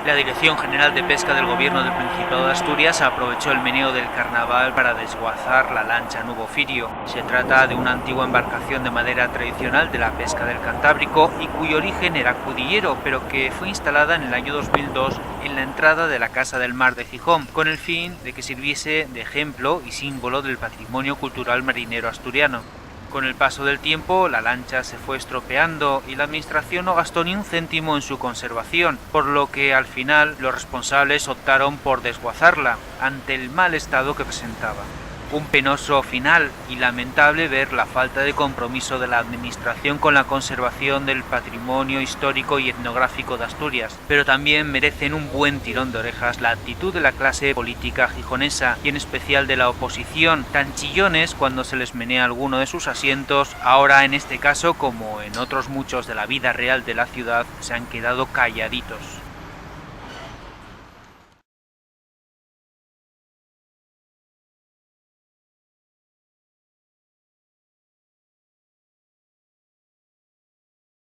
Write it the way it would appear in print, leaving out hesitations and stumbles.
La Dirección General de Pesca del Gobierno del Principado de Asturias aprovechó el meneo del carnaval para desguazar la lancha Nubo Firio. Se trata de una antigua embarcación de madera tradicional de la pesca del Cantábrico y cuyo origen era cudillero, pero que fue instalada en el año 2002 en la entrada de la Casa del Mar de Gijón, con el fin de que sirviese de ejemplo y símbolo del patrimonio cultural marinero asturiano. Con el paso del tiempo, la lancha se fue estropeando y la administración no gastó ni un céntimo en su conservación, por lo que al final los responsables optaron por desguazarla, ante el mal estado que presentaba. Un penoso final y lamentable ver la falta de compromiso de la administración con la conservación del patrimonio histórico y etnográfico de Asturias, pero también merecen un buen tirón de orejas la actitud de la clase política gijonesa y en especial de la oposición, tan chillones cuando se les menea alguno de sus asientos, ahora en este caso como en otros muchos de la vida real de la ciudad se han quedado calladitos.